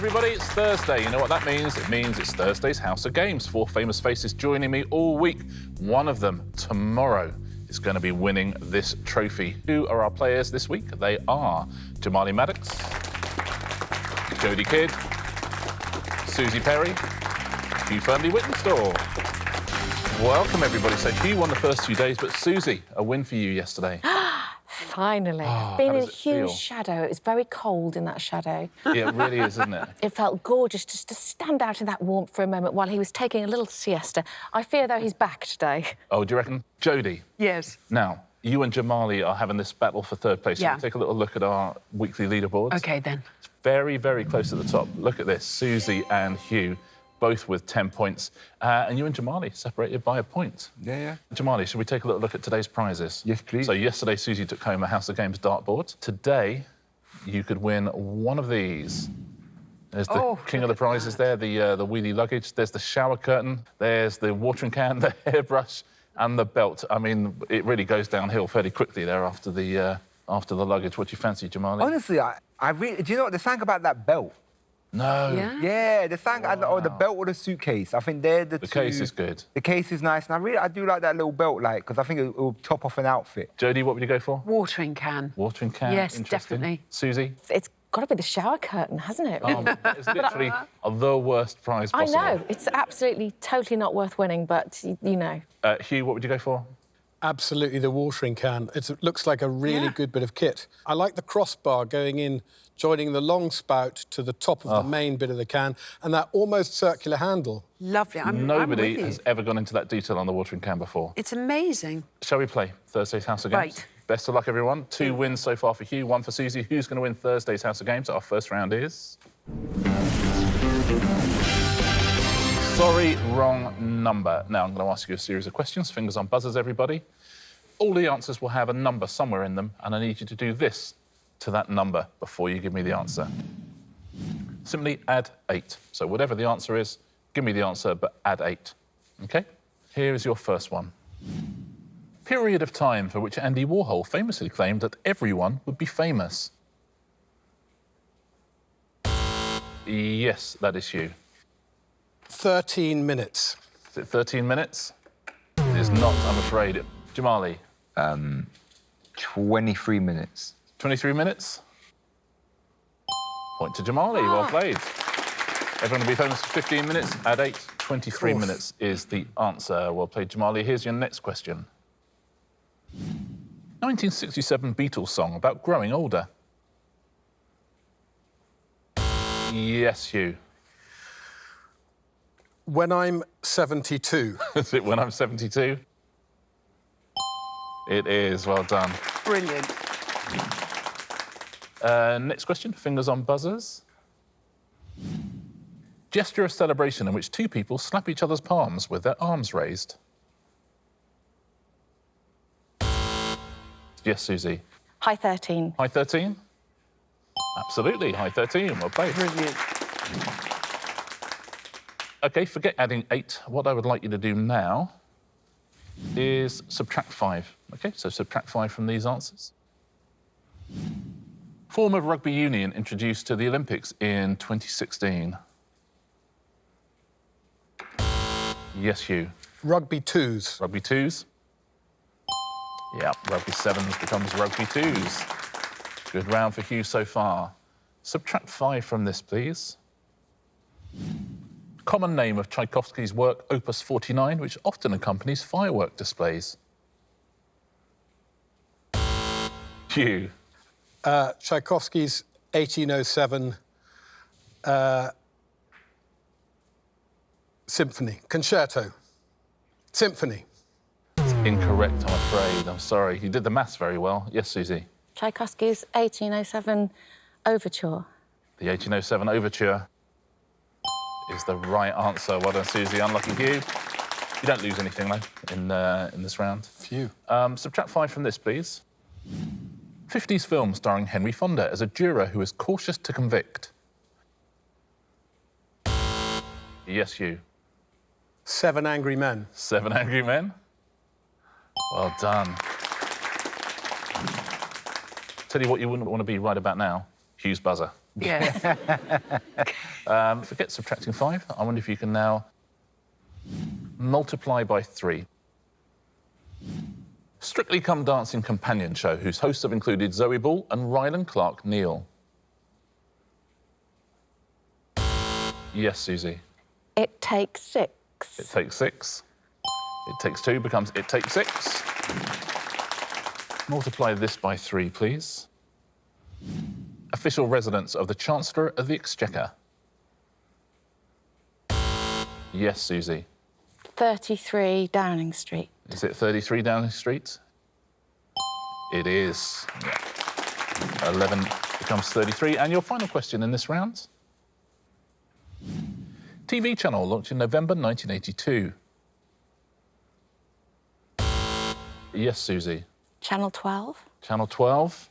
everybody, it's Thursday. You know what that means? It means it's Thursday's House of Games. 4 famous faces joining me all week. One of them, tomorrow, is going to be winning this trophy. Who are our players this week? They are Jamali Maddix, Jodie Kidd, Suzi Perry, Hugh Fearnley-Whittingstall. Welcome, everybody. So Hugh won the first 2 days, but Suzi, a win for you yesterday. Finally. It's been a huge shadow. It was very cold in that shadow. Yeah, it really is, isn't it? It felt gorgeous just to stand out in that warmth for a moment while he was taking a little siesta. I fear, though, he's back today. Oh, do you reckon? Jodie? Yes. Now, you and Jamali are having this battle for third place. Yeah. So take a little look at our weekly leaderboards. OK, then. It's very, very close at the top. Look at this. Suzi and Hugh, both with 10 points. And you and Jamali separated by a point. Yeah. Jamali, should we take a little look at today's prizes? Yes, please. So yesterday, Suzi took home a House of Games dartboard. Today, you could win one of these. There's the king of the prizes there, the wheelie luggage. There's the shower curtain. There's the watering can, the hairbrush, and the belt. I mean, it really goes downhill fairly quickly there after the luggage. What do you fancy, Jamali? Honestly, I really... Do you know what? The thing about that belt... No. Yeah, the thing, or the belt or the suitcase. I think they're the two... The case is good. The case is nice, and I do like that little belt, like, because I think it will top off an outfit. Jodie, what would you go for? Watering can. Watering can? Yes, interesting. Suzi? It's got to be the shower curtain, hasn't it? It's literally the worst prize possible. I know. It's absolutely, totally not worth winning, but, you know. Hugh, what would you go for? Absolutely, the watering can. It looks like a really good bit of kit. I like the crossbar going in, joining the long spout to the top of the main bit of the can, and that almost circular handle. Lovely. Nobody has ever gone into that detail on the watering can before. It's amazing. Shall we play Thursday's House of Games? Right. Best of luck, everyone. 2 wins so far for Hugh, 1 for Suzi. Who's going to win Thursday's House of Games? Our first round is... Sorry, wrong number. Now, I'm going to ask you a series of questions. Fingers on buzzers, everybody. All the answers will have a number somewhere in them, and I need you to do this to that number before you give me the answer. Simply add 8. So whatever the answer is, give me the answer, but add 8. OK? Here is your first one. Period of time for which Andy Warhol famously claimed that everyone would be famous. Yes, that is you. 13 minutes. Is it 13 minutes? It is not, I'm afraid. Jamali? 23 minutes. 23 minutes? Point to Jamali, well played. Everyone will be famous for 15 minutes, add 8. 23 minutes is the answer. Well played, Jamali. Here's your next question. 1967 Beatles song about growing older. Yes, Hugh. When I'm 72. Is it When I'm 72? It is, well done. Brilliant. Next question, fingers on buzzers. Gesture of celebration in which 2 people slap each other's palms with their arms raised. Yes, Suzi. High 13. High 13? Absolutely, high 13. Well played. Brilliant. OK, forget adding 8. What I would like you to do now is subtract 5. OK, so subtract 5 from these answers. Form of rugby union introduced to the Olympics in 2016. Yes, Hugh. Rugby twos. Rugby twos. Yeah, rugby sevens becomes rugby twos. Good round for Hugh so far. Subtract 5 from this, please. Common name of Tchaikovsky's work, Opus 49, which often accompanies firework displays. Hugh. Tchaikovsky's 1807 symphony. Concerto. Symphony. It's incorrect, I'm afraid. I'm sorry. You did the maths very well. Yes, Suzi? Tchaikovsky's 1807 Overture. The 1807 Overture is the right answer. Well done, Suzi. Unlucky Hugh. You don't lose anything, though, in this round. Phew. Subtract 5 from this, please. 50s film starring Henry Fonda as a juror who is cautious to convict. Yes, Hugh. 7 Angry Men. 7 Angry Men. Well done. Tell you what you wouldn't want to be right about now. Hugh's buzzer. Yes. Forget subtracting 5. I wonder if you can now multiply by 3. Strictly Come Dancing companion show, whose hosts have included Zoe Ball and Ryland Clark Neal. Yes, Susie. It takes 6. It takes 6. It takes 2 becomes it takes 6. Multiply this by 3, please. Official residence of the Chancellor of the Exchequer. Yes, Susie. 33 Downing Street. Is it 33 Downing Street? It is. Yeah. 11 becomes 33. And your final question in this round? TV channel launched in November 1982. Yes, Susie. Channel 12. Channel 12.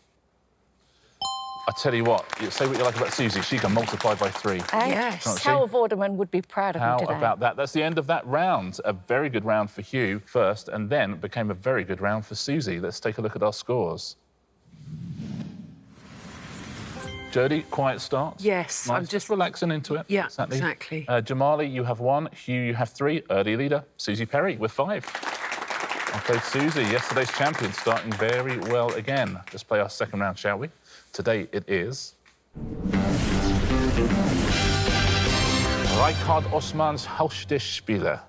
I tell you what, say what you like about Susie, she can multiply by 3. Yes. Can't she? Hal Vorderman would be proud of How me today. about that? That's the end of that round. A very good round for Hugh first, and then it became a very good round for Susie. Let's take a look at our scores. Jodie, quiet start. Yes, Nice. I'm just relaxing into it. Yeah, exactly. Jamali, you have 1. Hugh, you have 3. Early leader, Susie Perry with 5. I played Susie, yesterday's champion, starting very well again. Let's play our second round, shall we? Today it is Richard Osman's Haus des Spieler.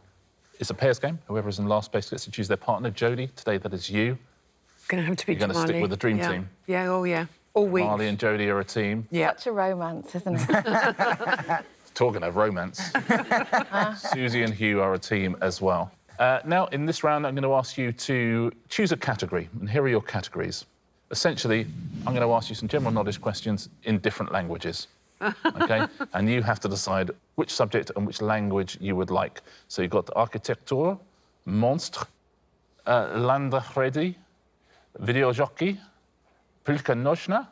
It's a pairs game. Whoever is in last place gets to choose their partner. Jodie, today that is you. Going to have to be You're going to stick Jamali. with the dream team. Yeah, oh yeah. All week. Marley and Jodie are a team. Yeah. Such a romance, isn't it? Talking of romance, Susie and Hugh are a team as well. Now, in this round, I'm going to ask you to choose a category, and here are your categories. Essentially, I'm going to ask you some general knowledge questions in different languages, OK? And you have to decide which subject and which language you would like. So you've got architecture, monstre, landagredi, videojockey, Pilka Nochna,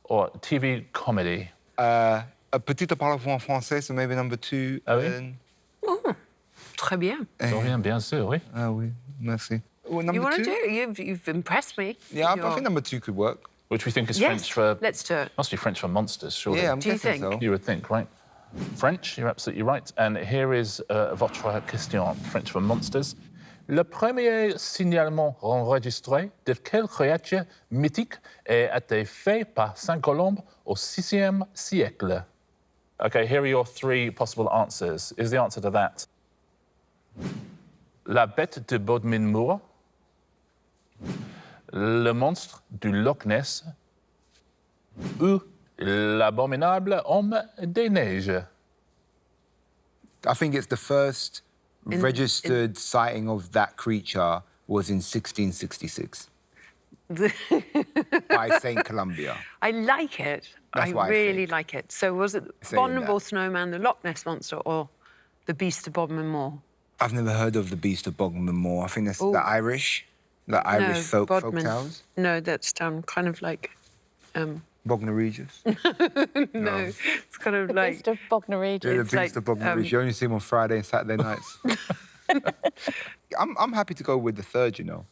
or TV comedy. A petite parle en français, so maybe number 2. Ah oui? and- Très bien. Bien sûr, oui. Ah oui, merci. Well, You number want to 2? do it? You've impressed me. Yeah, I You're- think number 2 could work. Which we think is Yes, French for... let's do it. Must be French for monsters, surely. Yeah, I'm Do you guessing think? so. You would think, right? French, you're absolutely right. And here is votre question, French for monsters. Le premier signalement enregistré de quelle créature mythique a été fait par Saint-Colomb au VIe siècle? OK, here are your 3 possible answers. Is the answer to that La bête de Bodmin-Moor, le monstre du Loch Ness ou l'abominable homme des neiges? I think it's the first registered sighting of that creature was in 1666 by St. Columbia. I like it. That's I what I really think. like it. So was it Saying Abominable that. Snowman, the Loch Ness Monster, or the Beast of Bodmin Moor? I've never heard of the Beast of Bognor Moor. I think that's Ooh. the Irish folk Bodmin. tales. No, that's kind of like... Bognor Regis. No, it's kind of like... Beast of Bognor Regis. Yeah, the It's Beast like, of Bognor Regis. You only see him on Friday and Saturday nights. I'm happy to go with the third, you know.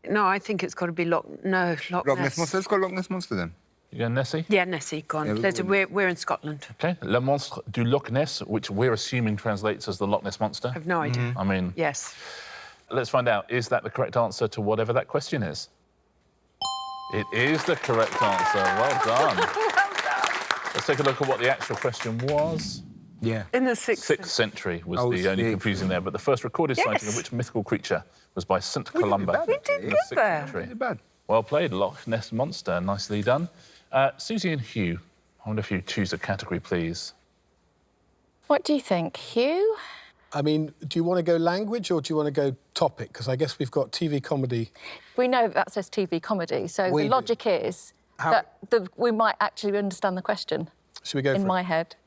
No, I think it's got to be Loch Ness. Loch Ness Monster. Let's go Loch Ness Monster then. You going Nessie? Yeah, Nessie, go on. Yeah, We're in Scotland. OK, Le Monstre du Loch Ness, which we're assuming translates as the Loch Ness Monster. I have no idea. I mean, Yes. let's find out. Is that the correct answer to whatever that question is? It is the correct answer. Well done. Let's take a look at what the actual question was. Yeah. In the 6th. 6th century was Oh, the only sixth. confusing there, but the first recorded sighting of Yes. which mythical creature was by St. Columba. bad, We did in the good 6th there. century. Not bad. Well played, Loch Ness Monster. Nicely done. Susie and Hugh, I wonder if you choose a category, please. What do you think, Hugh? I mean, do you want to go language or do you want to go topic? Because I guess we've got TV comedy. We know that says TV comedy, so We the do. logic is that we might actually understand the question Should we go in for my head.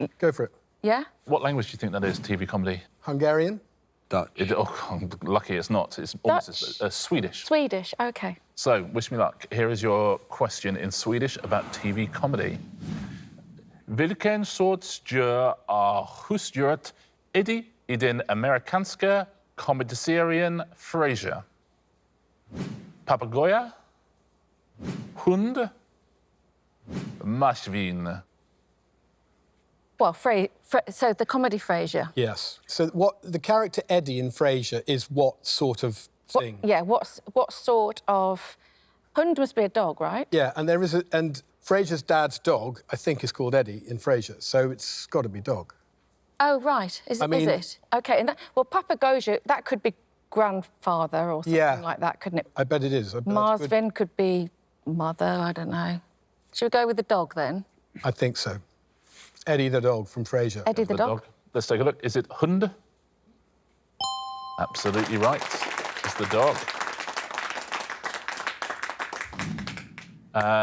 it? Go for it. Yeah? What language do you think that is, TV comedy? Hungarian? Dutch. I'm lucky it's not. It's almost Dutch. Swedish. Swedish, OK. So, wish me luck. Here is your question in Swedish about TV comedy. Vilken sorts djur har husdjuret Eddie i den amerikanska komediserien Frasier? Papegoja, hund Mashvin. Well, so the comedy Frasier. Yes. So what the character Eddie in Frasier is what sort of thing? What sort of... Hund must be a dog, right? Yeah, and there is and Frasier's dad's dog, I think, is called Eddie in Frasier, so it's got to be dog. Oh, right. Is it? OK, and well, Papa Goja, that could be grandfather or something like that, couldn't it? I bet it is. Marsvin could be mother, I don't know. Should we go with the dog, then? I think so. Eddie the dog from Frasier. Eddie the dog. Let's take a look. Is it Hund? Absolutely right. It's the dog.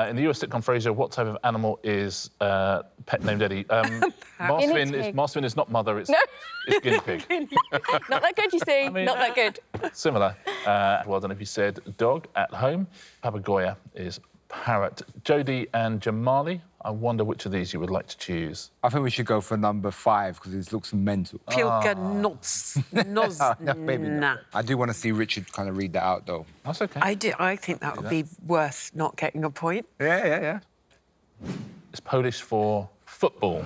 In the US sitcom Frasier, what type of animal is pet named Eddie? Marsvin is not mother, it's guinea pig. Not that good, you see. Not that good. Similar. Well done if you said dog. At home, Papagoya is parrot. Jodie and Jamali, I wonder which of these you would like to choose. I think we should go for number 5 because it looks mental. Pilka noz. Maybe not. I do want to see Richard kind of read that out, though. That's OK. I think that would be worth not getting a point. Yeah. It's Polish for football.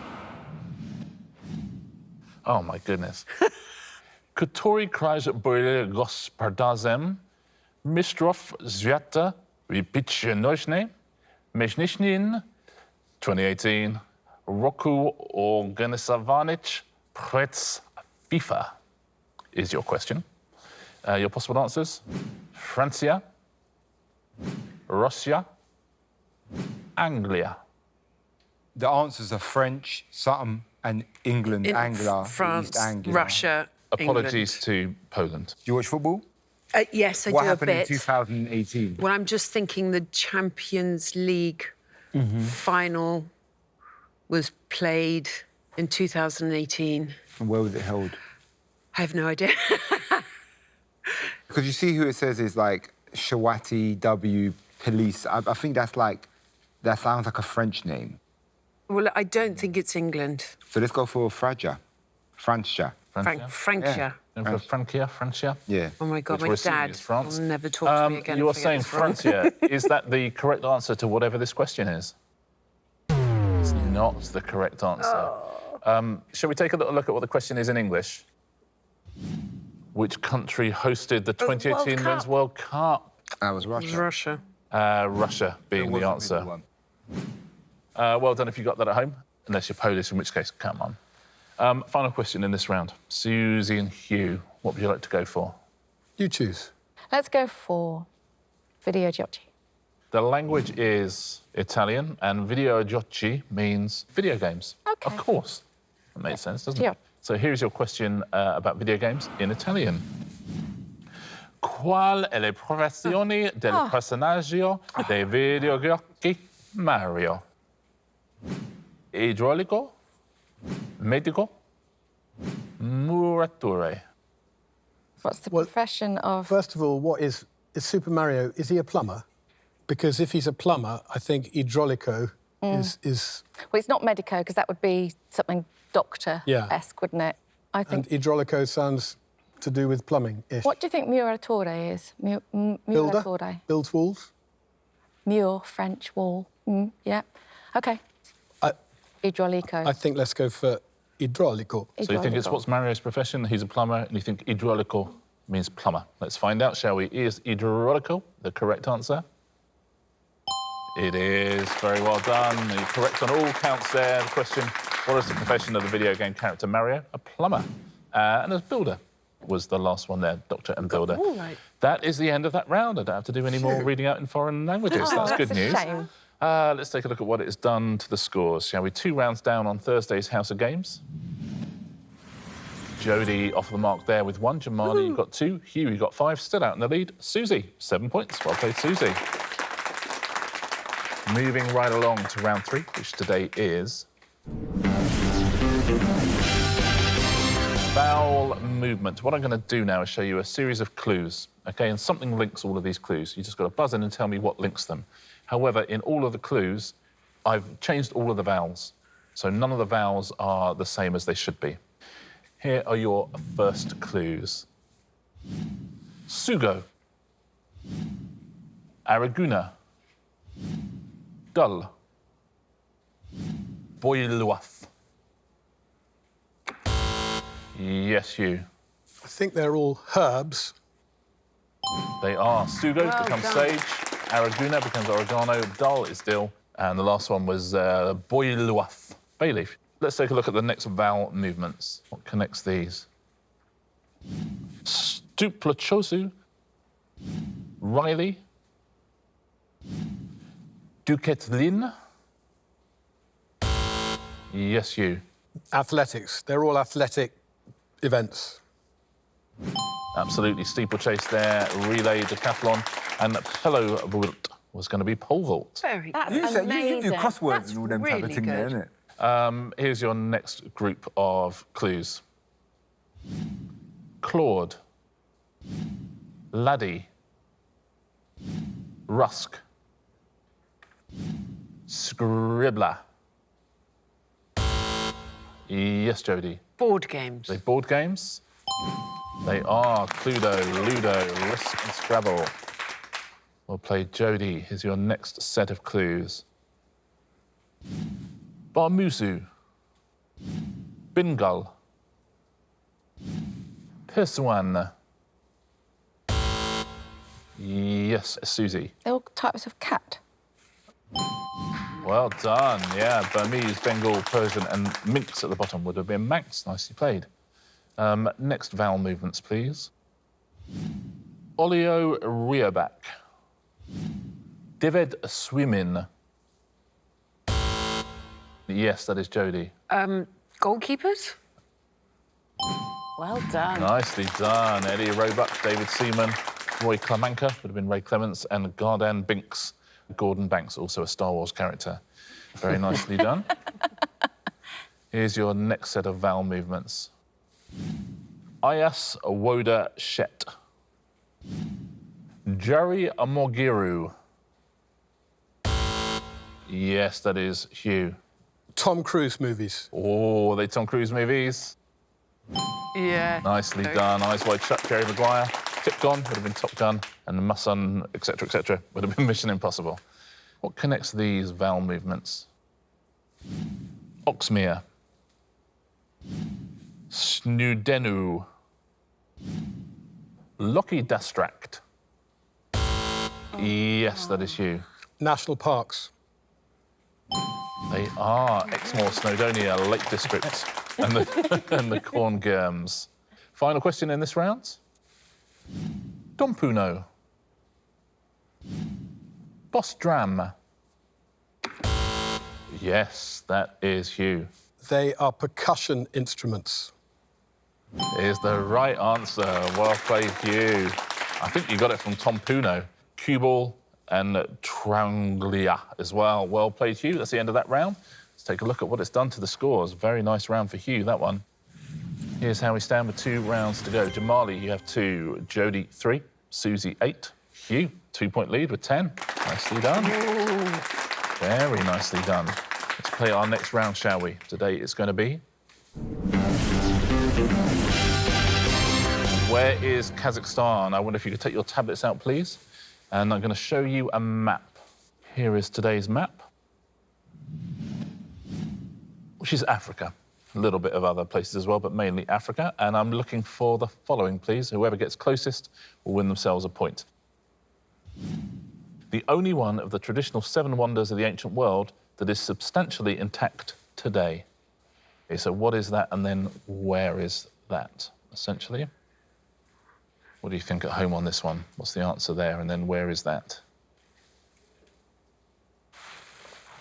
Oh, my goodness. Który kraj był gospodarzem Mistrzostw Świata w piłce nożnej mężczyzn 2018 roku organizowanych przez FIFA is your question. Your possible answers: Francia, Russia, Anglia. The answers are French, something, and England, Anglia, France, East Anglia. Russia, Apologies England. to Poland. Do you watch football? Yes, I What do a happened in bit. 2018? Well, I'm just thinking the Champions League final was played in 2018. And where was it held? I have no idea. Because you see who it says is like Shawati W Police. I think that's like, that sounds like a French name. Well, I don't think it's England. So let's go for Francia. Francia. Francia. Francia. Yeah. Oh, my God, Which we're my assuming dad is France. will never talk to me again. You are if I get saying this wrong. Francia. Is that the correct answer to whatever this question is? It's not the correct answer. Shall we take a little look at what the question is in English? Which country hosted the 2018 Men's World Cup? That was Russia. Russia. Russia being the answer. Well done if you got that at home, unless you're Polish, in which case, come on. Final question in this round. Suzi and Hugh, what would you like to go for? You choose. Let's go for videogiochi. The language is Italian, and videogiochi means video games. OK. Of course. That makes sense, doesn't Yeah. it? So here's your question about video games in Italian. Qual è la professione del personaggio dei videogiochi Mario? Idraulico, medico, muratore. What's the profession of... First of all, what is Super Mario? Is he a plumber? Because if he's a plumber, I think Idraulico is... Well, it's not medico, because that would be something doctor-esque, wouldn't it? I think... And Idraulico sounds to do with plumbing-ish. What do you think muratore is? Builder? Muratore. Builds walls? Mur, French wall. Yeah. OK. Idraulico. I think let's go for Idraulico. So you think it's what's Mario's profession? He's a plumber, and you think idraulico means plumber. Let's find out, shall we? Is idraulico the correct answer? It is. Very well done. You're correct on all counts there. The question, what is the profession of the video game character Mario? A plumber. And a builder was the last one there, doctor and builder. All right. That is the end of that round. I don't have to do any more reading out in foreign languages. That's good news. That's a shame. Let's take a look at what it has done to the scores, shall we? 2 rounds down on Thursday's House of Games. Jodie off the mark there with 1. Jamali, you got 2. Hugh, you got 5. Still out in the lead. Suzi, 7 points. Well played, Suzi. Moving right along to round 3, which today is... bowel movement. What I'm going to do now is show you a series of clues, OK? And something links all of these clues. You just got to buzz in and tell me what links them. However, in all of the clues, I've changed all of the vowels. So none of the vowels are the same as they should be. Here are your first clues. Sugo. Araguna. Dull. boiluaf. Yes, Hugh. I think they're all herbs. They are. Sugo becomes sage, Araguna becomes oregano, dull is dill, and the last one was boiluaf, bay leaf. Let's take a look at the next vowel movements. What connects these? Stuplachosu, Riley, Duquetlin. Yes, you. Athletics. They're all athletic events. Absolutely. Steeplechase there, relay, decathlon, and pelo vault was going to be pole vault. Very That's good. amazing. You do crosswords That's and all them type really of thing there, good. isn't it? Here's your next group of clues. Claude, Laddie, Rusk, Scribbler. Yes, Jodie. Board games. They board games? They are Cluedo, Ludo, Risk and Scrabble. Well played, Jodie. Here's your next set of clues. Barmusu, Bingal, Persuan. Yes, Suzi. They're all types of cat. Well done. Yeah, Burmese, Bengal, Persian, and minx at the bottom would have been Manx. Nicely played. Next vowel movements, please. Olio Riaback. Dived Swimmin. Yes, that is Jodie. Goalkeepers? Well done. Nicely done. Eddie Roebuck, David Seaman, Roy Clamanca, would have been Ray Clements, and Gardan Binks. Gordon Banks, also a Star Wars character. Very nicely done. Here's your next set of vowel movements. Ayas Woda Shet. Jerry Amogiru. Yes, that is Hugh. Tom Cruise movies. Oh, are they Tom Cruise movies? Yeah. Nicely done. Eyes Wide Shut, Jerry Maguire. Tip Gun would have been Top Gun, and My Son, etc., would have been Mission Impossible. What connects these vowel movements? Oxmere. Snudenu. Locky Dastract. Yes, that is you. National parks. They are Exmoor, Snowdonia, Lake District, and the Corn Germs. Final question in this round. Dompuno. Boss Dram. Yes, that is Hugh. They are percussion instruments. Is the right answer. Well played, Hugh. I think you got it from Tom Puno. Cue ball and Tranglia as well. Well played, Hugh. That's the end of that round. Let's take a look at what it's done to the scores. Very nice round for Hugh, that one. Here's how we stand with 2 rounds to go. Jamali, you have 2. Jodie, 3. Suzi, 8. Hugh, 2-point lead with 10. Nicely done. Ooh. Very nicely done. Let's play our next round, shall we? Today it's going to be... Where is Kazakhstan? I wonder if you could take your tablets out, please. And I'm going to show you a map. Here is today's map, which is Africa. A little bit of other places as well, but mainly Africa. And I'm looking for the following, please. Whoever gets closest will win themselves a point. The only one of the traditional 7 wonders of the ancient world that is substantially intact today. Okay, so what is that, and then where is that, essentially? What do you think at home on this one? What's the answer there, and then where is that?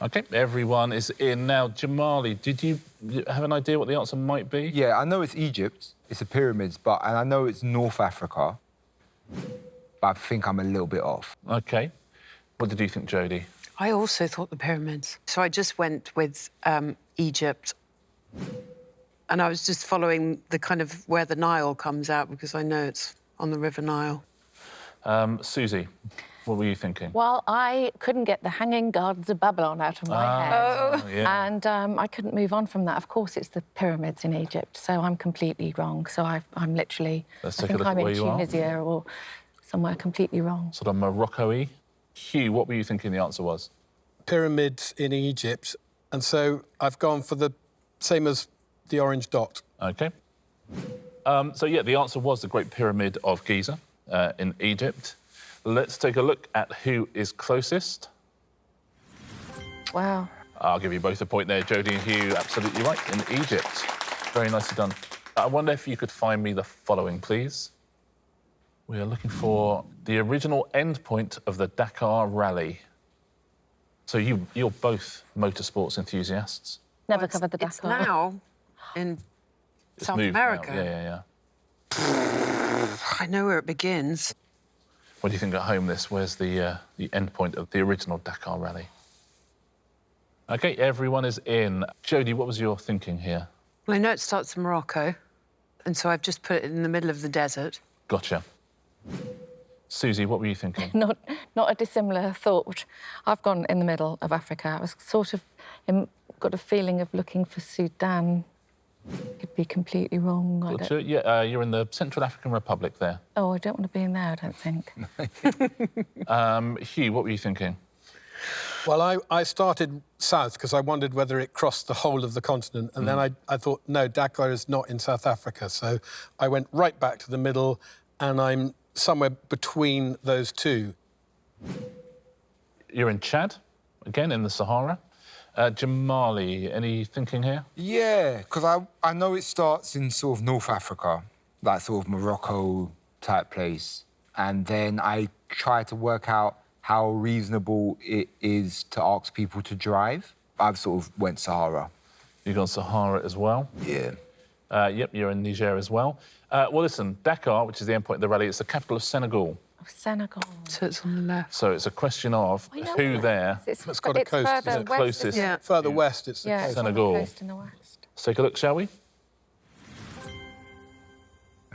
OK, everyone is in. Now, Jamali, did you have an idea what the answer might be? Yeah, I know it's Egypt, it's the pyramids, and I know it's North Africa, but I think I'm a little bit off. OK. What did you think, Jodie? I also thought the pyramids. So I just went with Egypt. And I was just following the kind of where the Nile comes out, because I know it's on the River Nile. Suzi, what were you thinking? Well, I couldn't get the Hanging Gardens of Babylon out of my head. Oh, yeah. And I couldn't move on from that. Of course, it's the pyramids in Egypt, so I'm completely wrong. So I'm literally... Let's I take a think look I'm at where in you are. Tunisia or somewhere completely wrong. Sort of Morocco-y. Hugh, what were you thinking the answer was? Pyramids in Egypt, And so I've gone for the same as the orange dot. OK. So, yeah, the answer was the Great Pyramid of Giza in Egypt. Let's take a look at who is closest. Wow. I'll give you both a point there, Jodie and Hugh. Absolutely right, in Egypt. Very nicely done. I wonder if you could find me the following, please. We are looking for the original endpoint of the Dakar Rally. So you're both motorsports enthusiasts. Never covered the It's Dakar. now in It's South moved now. America. Yeah. I know where it begins. What do you think at home, this? Where's the endpoint of the original Dakar Rally? OK, everyone is in. Jodie, what was your thinking here? Well, I know it starts in Morocco, and so I've just put it in the middle of the desert. Gotcha. Suzi, what were you thinking? Not a dissimilar thought. I've gone in the middle of Africa. I was sort of got a feeling of looking for Sudan. Could be completely wrong. Gotcha. Yeah, you're in the Central African Republic there. Oh, I don't want to be in there, I don't think. Hugh, what were you thinking? Well, I started south because I wondered whether it crossed the whole of the continent. And then I thought, no, Dakar is not in South Africa. So I went right back to the middle, and I'm somewhere between those two. You're in Chad, again, in the Sahara. Jamali, any thinking here? Yeah, because I know it starts in sort of North Africa, like sort of Morocco-type place. And then I try to work out how reasonable it is to ask people to drive. I've sort of went Sahara. You've gone Sahara as well? Yeah. Yep, you're in Niger as well. Well, listen, Dakar, which is the endpoint of the rally, it's the capital of Senegal. Oh, Senegal. So it's on the left. So it's a question of I know who where there. It's got a coast, further isn't it? west, Closest. isn't it? Yeah. Further west, it's the Yeah, coast. it's on the Senegal. coast in the west. Let's take a look, shall we?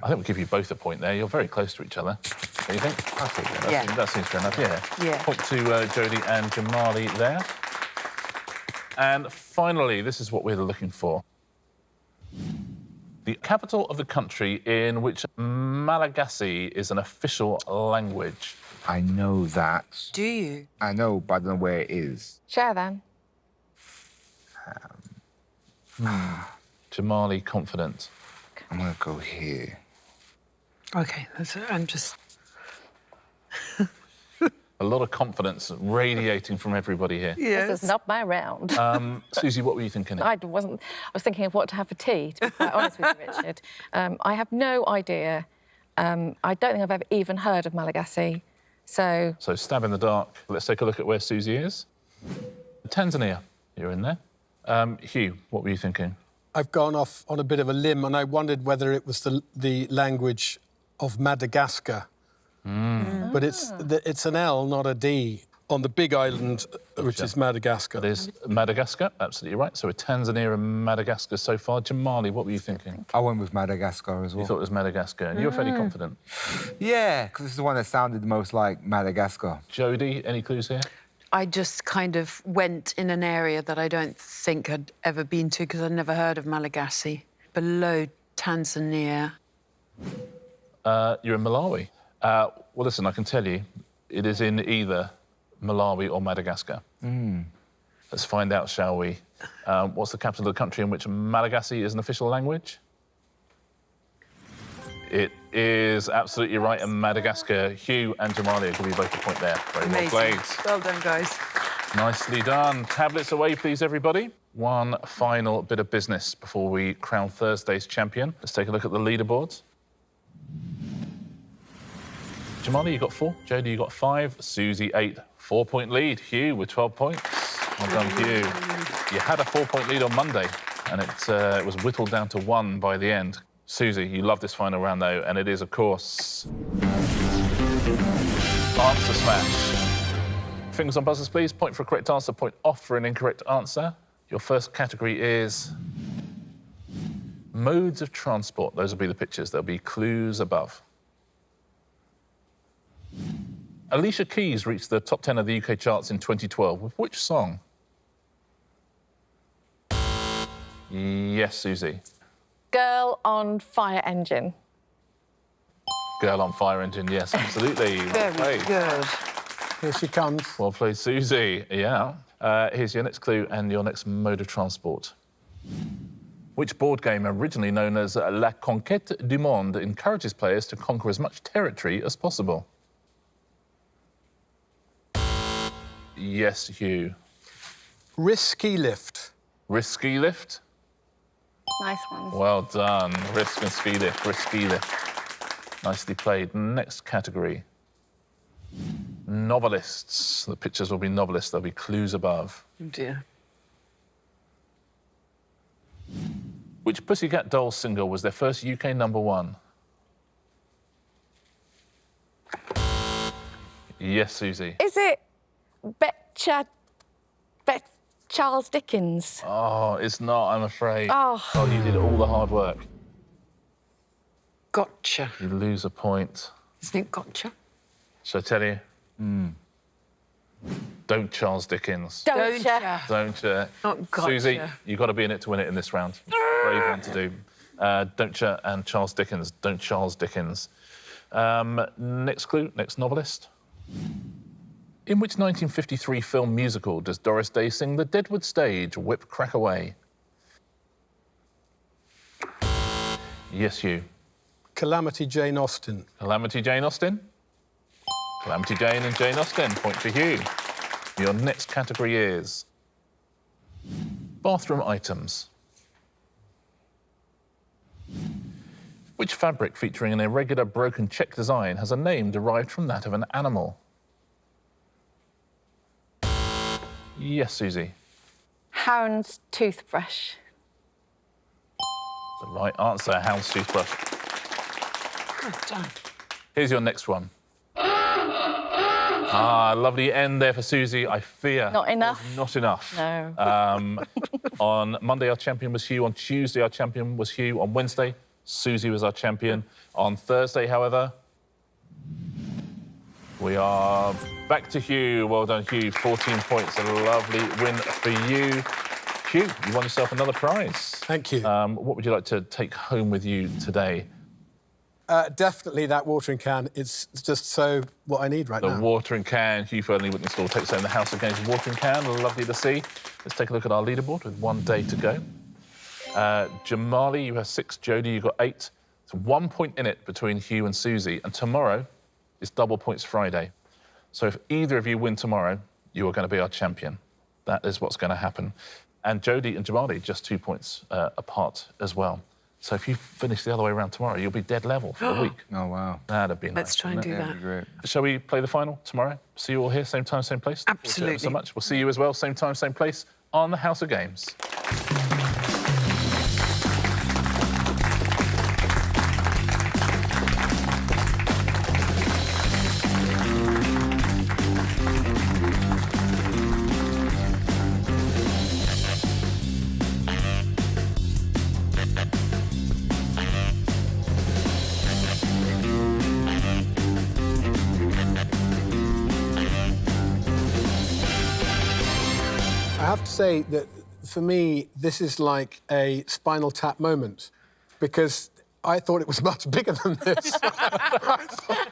I think we'll give you both a point there. You're very close to each other. What do you think? I think Yeah. that seems fair enough, yeah. Yeah. Point to Jodie and Jamali there. And finally, this is what we're looking for. The capital of the country in which Malagasy is an official language. I know that. Do you? I know, but I don't know where it is. Share then. Jamali, confident. I'm going to go here. OK, that's it. I'm just... A lot of confidence radiating from everybody here. Yes. This is not my round. Suzi, what were you thinking? I was thinking of what to have for tea, to be quite honest with you, Richard. I have no idea. I don't think I've ever even heard of Malagasy. So stab in the dark. Let's take a look at where Suzi is. Tanzania, you're in there. Hugh, what were you thinking? I've gone off on a bit of a limb, and I wondered whether it was the language of Madagascar. But it's an L, not a D, on the big island, which is Madagascar. It is Madagascar, absolutely right. So with Tanzania and Madagascar so far. Jamali, what were you thinking? I went with Madagascar as well. You thought it was Madagascar, and you were fairly confident. Yeah, because it's the one that sounded the most like Madagascar. Jodie, any clues here? I just kind of went in an area that I don't think I'd ever been to because I'd never heard of Malagasy. Below Tanzania. You're in Malawi. Well, listen, I can tell you, it is in either Malawi or Madagascar. Let's find out, shall we? What's the capital of the country in which Malagasy is an official language? It is absolutely right in Madagascar. Hugh and Jamali, I'll give you both a point there. Very well played. Well done, guys. Nicely done. Tablets away, please, everybody. One final bit of business before we crown Thursday's champion. Let's take a look at the leaderboards. Jamali, you got 4. Jodie, you got 5. Suzi, 8. 4-point lead. Hugh with 12 points. Well done, Hugh. You had a 4-point lead on Monday, and it was whittled down to 1 by the end. Suzi, you love this final round, though, and it is, of course, Answer Smash. Fingers on buzzers, please. Point for a correct answer, point off for an incorrect answer. Your first category is modes of transport. Those will be the pictures. There'll be clues above. Alicia Keys reached the top 10 of the UK charts in 2012 with which song? Yes, Suzi. Girl on Fire Engine. Girl on Fire Engine, yes, absolutely. Very good. Here she comes. Well played, Suzi. Yeah. Here's your next clue and your next mode of transport. Which board game, originally known as La Conquête du Monde, encourages players to conquer as much territory as possible? Yes, Hugh. Risky lift. Risky lift? Nice one. Well done. Risk and ski lift, risky lift. Nicely played. Next category. Novelists. The pictures will be novelists. There'll be clues above. Oh dear. Which Pussycat Dolls single was their first UK #1? Yes, Suzi. Is it Charles Dickens? Oh, it's not, I'm afraid. Oh. Oh, you did all the hard work. Gotcha. You lose a point. Isn't it gotcha? Shall I tell you? Don't Charles Dickens. Don't you? Don't you? Not gotcha. Suzi, you've got to be in it to win it in this round. Brave one to do. Don't you and Charles Dickens. Don't Charles Dickens. Next clue, next novelist. In which 1953 film musical does Doris Day sing the Deadwood stage, Whip Crack Away? Yes, you. Calamity Jane Austen. Calamity Jane Austen? Calamity Jane and Jane Austen. Point to Hugh. Your next category is bathroom items. Which fabric featuring an irregular broken check design has a name derived from that of an animal? Yes, Suzi. Hound's toothbrush. The right answer, hound's toothbrush. Well done. Here's your next one. Ah, lovely end there for Suzi. I fear Not enough. was not enough. No. On Monday, our champion was Hugh. On Tuesday, our champion was Hugh. On Wednesday, Suzi was our champion. On Thursday, however, we are back to Hugh. Well done, Hugh. 14 points. A lovely win for you. Hugh, you won yourself another prize. Thank you. What would you like to take home with you today? Definitely that watering can. It's just so what I need right The now. watering can. Hugh Fearnley-Whittingstall takes home the House of Games watering can. Lovely to see. Let's take a look at our leaderboard with 1 day to go. Jamali, you have 6. Jodie, you got 8. It's 1 point in it between Hugh and Suzi. And tomorrow is Double Points Friday. So if either of you win tomorrow, you are going to be our champion. That is what's going to happen. And Jodie and Jamali just 2 points apart as well. So if you finish the other way around tomorrow, you'll be dead level for the week. Oh, wow. That'd be nice. Let's try and do That'd that. be great. Shall we play the final tomorrow? See you all here, same time, same place? Absolutely. So much. We'll see you as well, same time, same place, on the House of Games. I have to say that for me, this is like a Spinal Tap moment because I thought it was much bigger than this. I thought,